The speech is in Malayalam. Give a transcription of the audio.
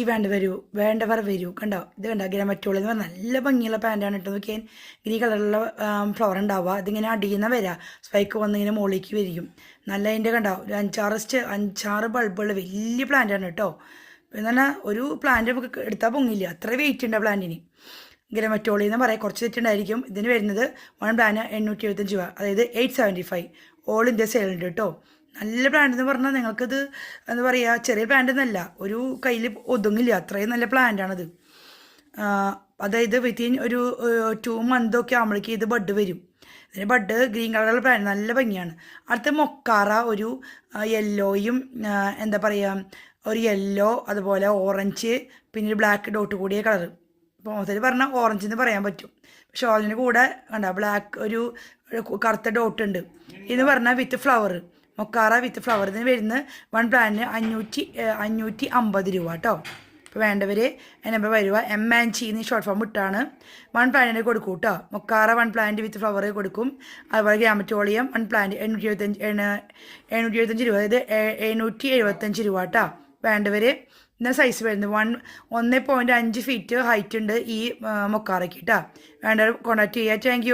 വേണ്ടവർ വരൂ കണ്ടോ ഇത് കണ്ടോ ഗ്രാമറ്റോളി എന്ന് പറഞ്ഞാൽ നല്ല ഭംഗിയുള്ള പാൻറ്റാണ് കേട്ടോ നോക്കിയാൽ ഗ്രീൻ കളറിലുള്ള ഫ്ലവർ ഉണ്ടാവുക അതിങ്ങനെ അടിയുന്ന വരാ സ്പൈക്ക് വന്ന് ഇങ്ങനെ മുകളിലേക്ക് വരിക്കും നല്ല അതിൻ്റെ കണ്ടോ ഒരു അഞ്ചാറ് ബൾബുള്ള വലിയ പ്ലാന്റാണ് കേട്ടോ എന്ന് പറഞ്ഞാൽ ഒരു പ്ലാന്റ് നമുക്ക് എടുത്താൽ പൊങ്ങില്ല അത്ര വെയിറ്റ് ഉണ്ട് ആ പ്ലാന്റിന് ഗ്രാമറ്റോളി എന്ന് പറയാം കുറച്ച് തെറ്റുണ്ടായിരിക്കും ഇതിന് വരുന്നത് വൺ പ്ലാന് 875 രൂപ അതായത് 875 ഓൾ ഇന്ത്യ സെയിലുണ്ട് കേട്ടോ നല്ല പ്ലാന്റ് എന്ന് പറഞ്ഞാൽ നിങ്ങൾക്കിത് എന്താ പറയുക ചെറിയ പ്ലാന്റ് എന്നല്ല ഒരു കയ്യിൽ ഒതുങ്ങില്ല അത്രയും നല്ല പ്ലാന്റാണത് അതായത് വിത്തിൻ ഒരു 2 മന്തൊക്കെ ആകുമ്പോഴേക്കും ഇത് ബഡ് വരും ഇതിന് ബഡ് ഗ്രീൻ കളറുള്ള പ്ലാന്റ് നല്ല ഭംഗിയാണ് അടുത്ത മൊക്കാറ ഒരു യെല്ലോയും എന്താ പറയുക ഒരു യെല്ലോ അതുപോലെ ഓറഞ്ച് പിന്നെ ഒരു ബ്ലാക്ക് ഡോട്ട് കൂടിയ കളർ ഇപ്പോൾ മൊത്തത്തിൽ പറഞ്ഞാൽ ഓറഞ്ച് എന്ന് പറയാൻ പറ്റും പക്ഷെ ഓറഞ്ചിന് കൂടെ കണ്ട ബ്ലാക്ക് ഒരു കറുത്ത ഡോട്ട് ഉണ്ട് ഇത് പറഞ്ഞാൽ വിത്ത് ഫ്ലവർ മൊക്കാറ വിത്ത് ഫ്ലവർ ഇതിന് വരുന്ന വൺ പ്ലാന്റിന് 550 രൂപ കേട്ടോ ഇപ്പോൾ വേണ്ടവർ നമ്പർ വരുക MNC എന്ന് ഷോർട്ട് ഫോം ഇട്ടാണ് വൺ പ്ലാന്റിന് കൊടുക്കും കേട്ടോ മൊക്കാറ വൺ പ്ലാന്റ് വിത്ത് ഫ്ലവർ കൊടുക്കും അതുപോലെ ഗ്രാമറ്റോളിയം വൺ പ്ലാന്റ് 775 രൂപ അതായത് 775 രൂപ കേട്ടോ വേണ്ടവർ ഇന്ന സൈസ് വരുന്നത് 1.5 ഫീറ്റ് ഹൈറ്റ് ഉണ്ട് ഈ മൊക്കാറയ്ക്ക് കേട്ടോ വേണ്ടവർ കോൺടാക്ട് ചെയ്യുക താങ്ക്